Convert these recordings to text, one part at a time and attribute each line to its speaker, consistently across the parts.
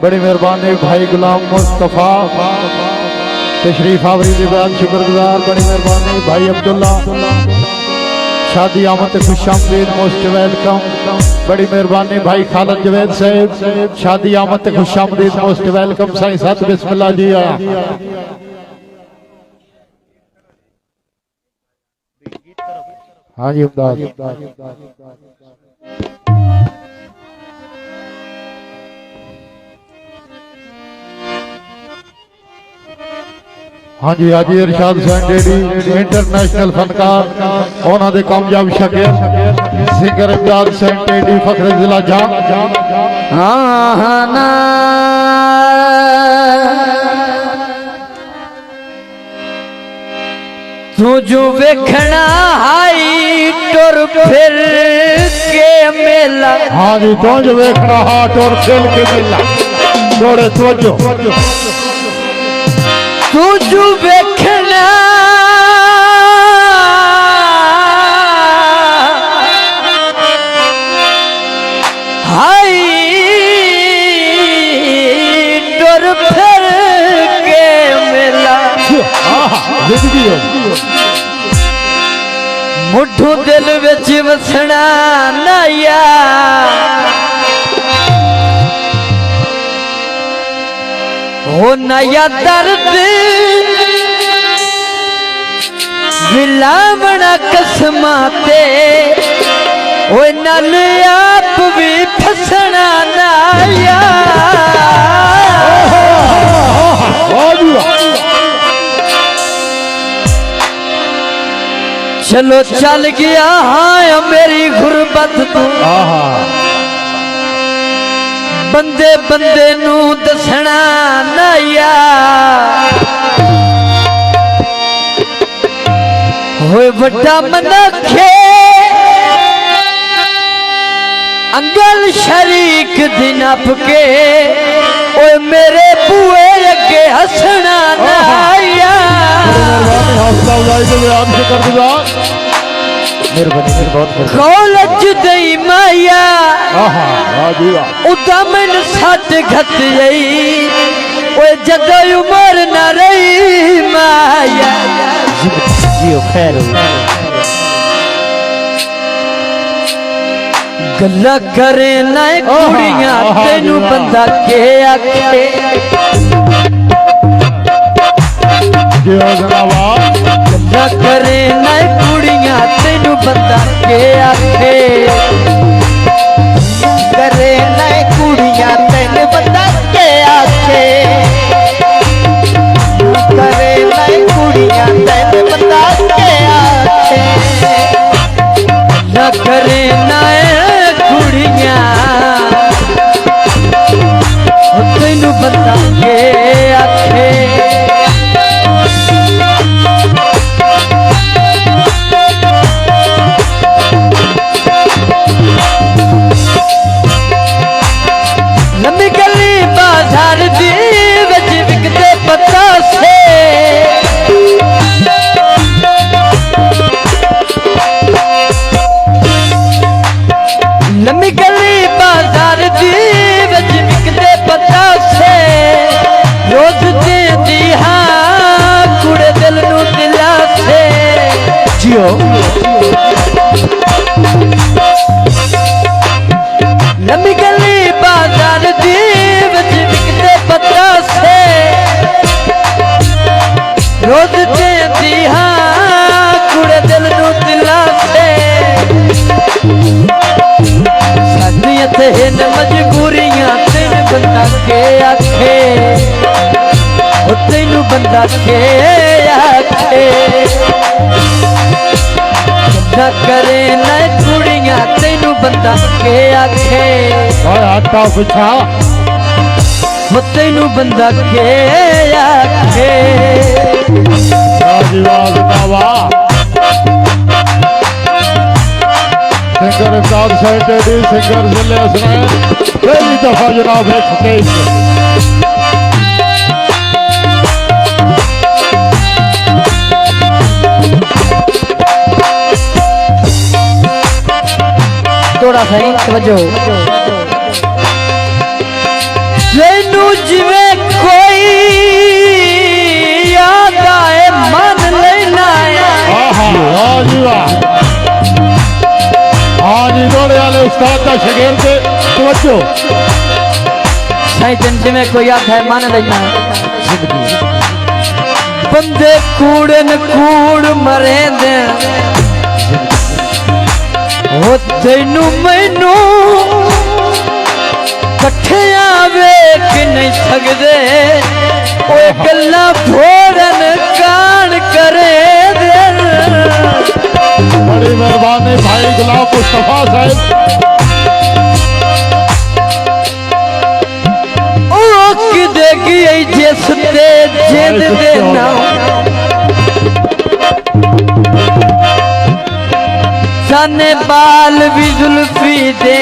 Speaker 1: बड़ी मेहरबानी भाई गुलाम मुस्तफा तशरीफ आवरी दिव्यान शुक्रगुजार। बड़ी मेहरबानी भाई अब्दुल्ला शादी आमद खुशामदीद मोस्ट वेलकम। बड़ी मेहरबानी भाई खालिद जवेद साहब शादी आमद खुशामदीद मोस्ट वेलकम। साईं साथ बिस्मिल्लाह जी आया। हाँ जी हाँ जी हाजी इरशाद हुसैन डेडी इंटरनेशनल फनकार उन्होंने कामयाब शकीर सिंगर इमदाद हुसैन डेडी फखरे जिला जाम।
Speaker 2: तू जो वेखना हाई टुर फिर के मेला।
Speaker 1: हाँ जी तू जो वेखना हा टुर फिर के मेला थोड़े तवज्जो।
Speaker 2: तू जो वेखना हाई टुर फिर के मेला। मुठू दिल विच वसना नया हो नया दर्द विलावना कसमाते ओ नल आप भी फसना नया। चलो चल गया हाँ मेरी गुरबत तू बंदे बंदे नू दसना नया। होए वड्डा मनखे अंगल शरीक दिन अपके ओए मेरे बुए अगे हसना नया। कॉलेज दई माया उदा मैन सट घट गई ओए जदों उम्र न रही माया। जियो खैर गल्ला करे ना कुड़ियां तेनू बंदा के आखे। गल्ला करे ना कुड़ियां तेनू बंदा के आखे। करे ना कुड़ियां तेनू बंदा के आखे। करे ना कुड़ियां तेनू बंदा के आखे। न करे ना कुड़ियां तेनू बंदा के आखे। लम्बी गली बाजार दी विच विकदे पतासे। लम्बी गली बाजार दी विच विकदे पतासे। रोज देंदी हाँ कुड़े दिल नू दिलासे। जियो लम्बी गली बाजार दी विच विकदे पतासे। रोज देंदी हाँ कुड़े दिल नू दिलासे। साडियां ते हिन मजबूरियां तेन बंदा के आखे। ओ तेनू बंदा के आखे। न करे ना कुड़ियां तेनू बंदा के आखे।
Speaker 1: आटा पिछा
Speaker 2: तेनू बंदा के आखे।
Speaker 1: सिंगर इमदाद हुसैन डेडी सिंगर जिले हुसैन पहली दफा जनाब है स्टेज
Speaker 2: थोड़ा सा ही तवज्जो। तेनू मुझ में कोई याद आए मन लेना
Speaker 1: वाह जी वाह। हाँ जी दौड़े वाले उस्ताद का शागिर्द तवज्जो।
Speaker 2: साईं जिंदगी में कोई याद है मन लेना जिंदगी बंदे कूड़न कूड़ मरे दे हो तेनू मैनू कट्ठिया वेख नहीं सकदे ओए गल्ला फोड़न कान करे दे।
Speaker 1: बड़ी मेहरबानी भाई गुलाम मुस्तफा साहब।
Speaker 2: देगी जिस ते जिद देना जाने बाल भी जुल्फी दे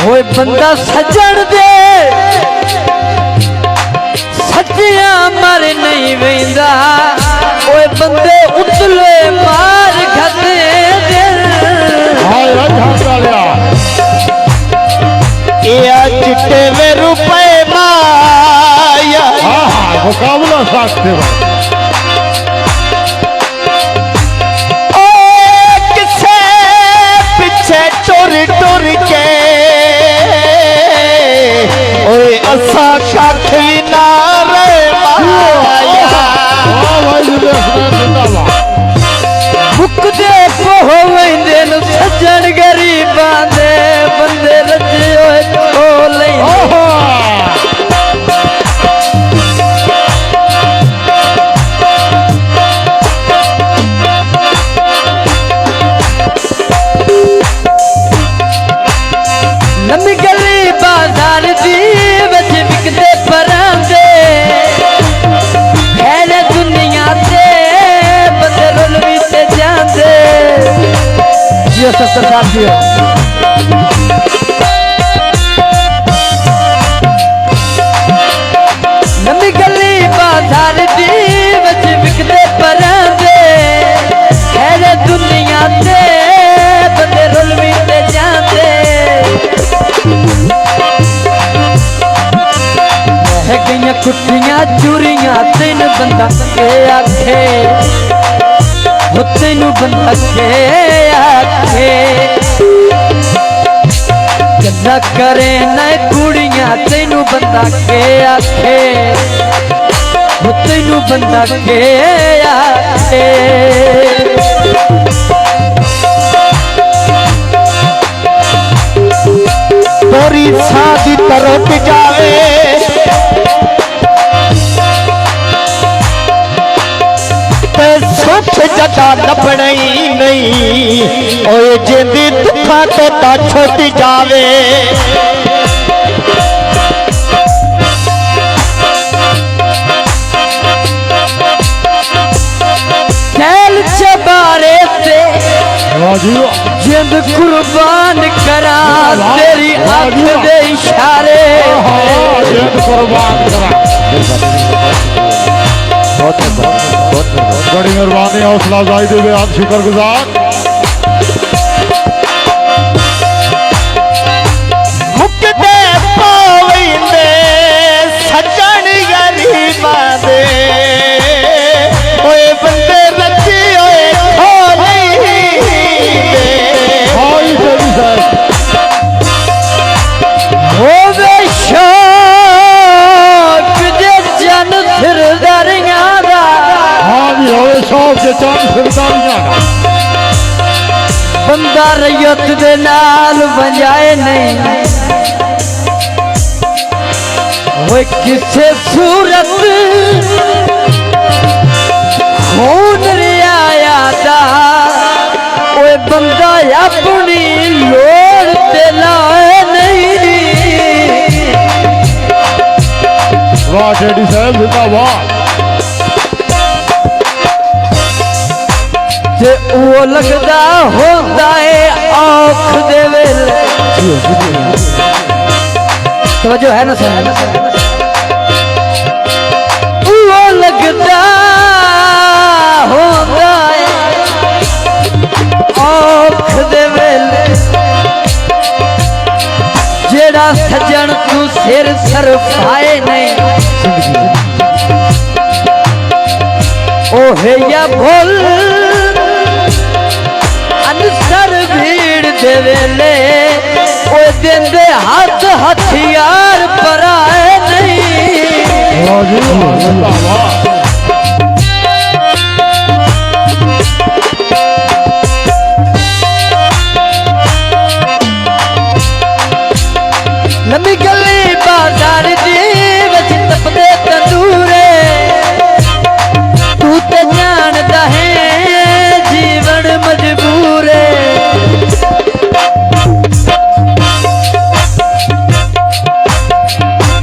Speaker 2: होए बंदा सजन दे सजिया मर नहीं वेंदा ओए बंदे उतले मार खते
Speaker 3: चिट्टे में रुपए माया
Speaker 1: मुकाबला साखते
Speaker 3: किसे पीछे टुर टुर के ओए असा कख ना रे माया
Speaker 2: बुक दे होवेंदे न सज्जन गरीबां दे बंदे रजे होए खोले नमी गली बाजार दी विच विकदे परांदे है दुनिया ते बंदे रुल भी ते जांदे जियो सरकार जियो। नमी गली बाजार दी विच विकदे परांदे है दुनिया ते बंदे रुल भी ते जांदे है गईयां कुट्टियां चूरियां तेन बंदा के आखे हो तेनू बंदा के आखे गल्ला करे न कुड़ियां तेनू बंदा के आखे हो तेनू बंदा के आखे।
Speaker 3: तोरी सादी तरफ जावे ते सुख जदा लभना ही नहीं ओए जिंदी दुखा तो ता छुट जावे
Speaker 2: कैल चबारे से जिंद कुर्बान करा तेरी आंख दे इशारे
Speaker 1: जिंद कुर्बान करा। बड़ी मेहरबानी हौसला अफजाई दे बेहद शुक्रगुजार।
Speaker 3: मुकदे पावेंदे सजन गरीबां दे ओए बंदे रची ओए खोली दे
Speaker 1: भाई तेरी साहब
Speaker 2: होवे शौक जे जन सिरदारियां दा।
Speaker 1: हाँ जी होवे शौक जे चंद सिरदारियां दा।
Speaker 2: बंदा रैयत दे नाल बजाए नहीं होए किसे सूरत खून रियाया दा ओए बंदा अपनी लोड़ ते लाए नहीं।
Speaker 1: वाह टेडी साहब जिंदाबाद।
Speaker 2: ते वो लगदा होंदा है औख दे वेले तवज्जो है ना सर वो लगदा होंदा है औख मेरा सजन तू सिर सरफाए नहीं ओ है या भोल अनसर भीड़ दे वेले ओ देंदे हाथ हथियार पर आए नहीं लम्बी गली बाजार दी विच तपदे तंदूरे तू ते जानदा है जीवन मजबूर है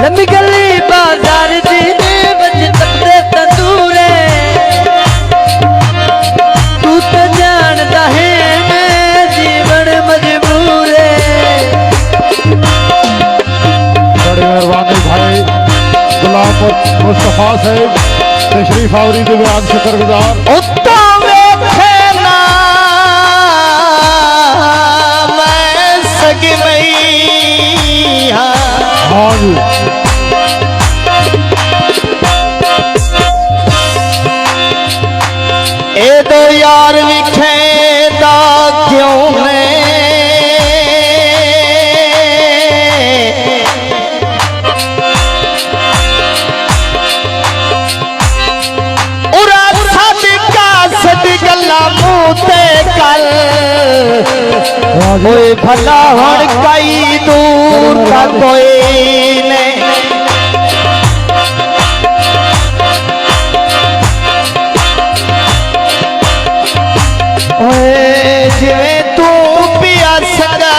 Speaker 2: लम्बी गली बाजार दी विच तपदे तंदूरे तू ते जानदा है जीवन मजबूर है
Speaker 1: मेहरबानी भाई गुलाम मुस्तफा साहब तशरीफ आवरी के बयान शुक्रगुजार
Speaker 3: मैं सगी मई
Speaker 1: हाँ जी
Speaker 3: ए दो यार विखेदा क्यों है कोई भला हर कई दूर का कोई नहीं जिवें तू पिया सदा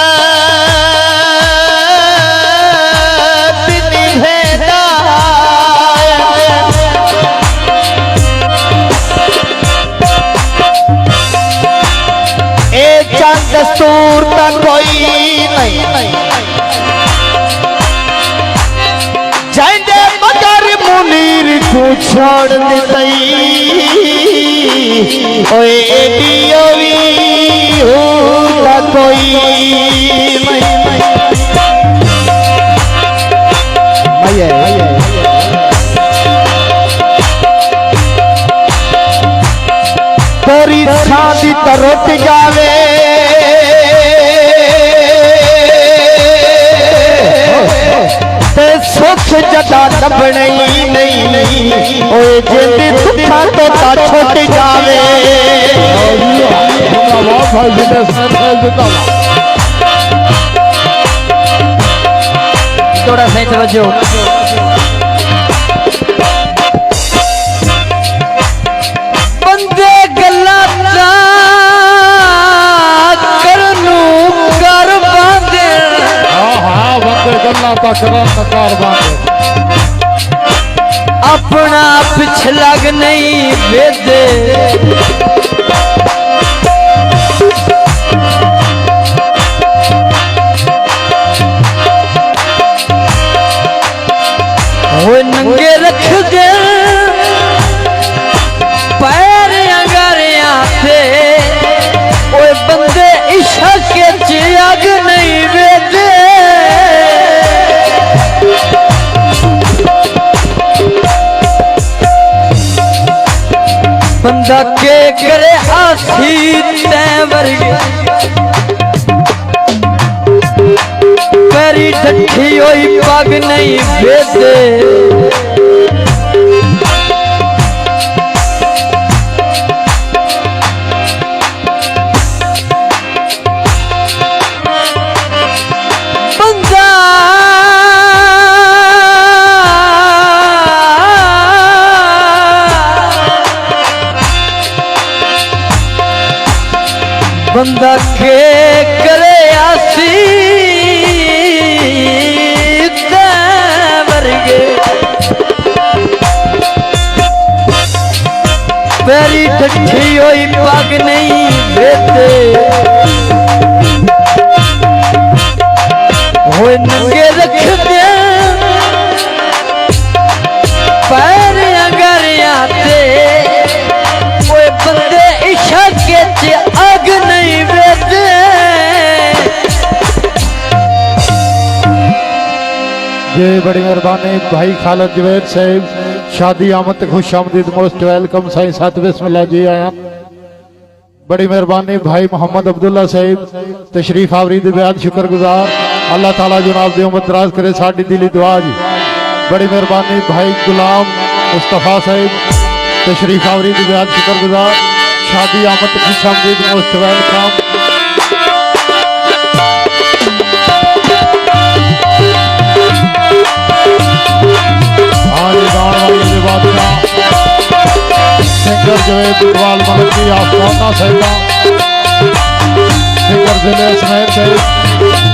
Speaker 3: निभेदा दस्तूर का कोई नहीं जाएंगे मगर मुनीर को छोड़ देती ओए एडीओवी होता कोई नहीं तोरी शादी तरट जावे सुख जदा लभने नहीं ओए जिंदी दुखा तो ता छुट जावे
Speaker 2: थोड़ा सही तवज्जो बंदे गल्ला करनू कर बांधे
Speaker 1: हाँ बंदे गल्ला
Speaker 2: अपना पिछलग नहीं वेदे नंगे रख दे पैर अंगारियां थे ओए बंदे इश्क के चिराग नहीं वेदे बंदा के करे आसी तैं वर्गे पैरी ठठी होई पग नहीं वेदे बंदा के करे आसी वर्गे पैरी ठठी होई पग नहीं वेदे होए नंगे रख दे पैर अंगारियां ते ओए बंदे इश्क के च अग नहीं वेदे
Speaker 1: जी बड़ी मेहरबानी भाई खालिद जवेद साहब शादी आमद खुश आमदीद मोस्ट वेलकम साईं साथ बिस्मिल्लाह जी आया बड़ी मेहरबानी भाई मोहम्मद अब्दुल्ला साहब तशरीफ आवरी दे बयान शुक्रगुजार अल्लाह ताला जनाब दी उम्र दराज करे साडी दिली दुआ जी बड़ी मेहरबानी भाई गुलाम मुस्तफा साहब तशरीफ आवरी दे बयान शुक्रगुजार शादी आमद खुश आमदीद most welcome singer Javed Iqbal Malik की आफताना साहिबा सिंगर जिले स्मैर साहिब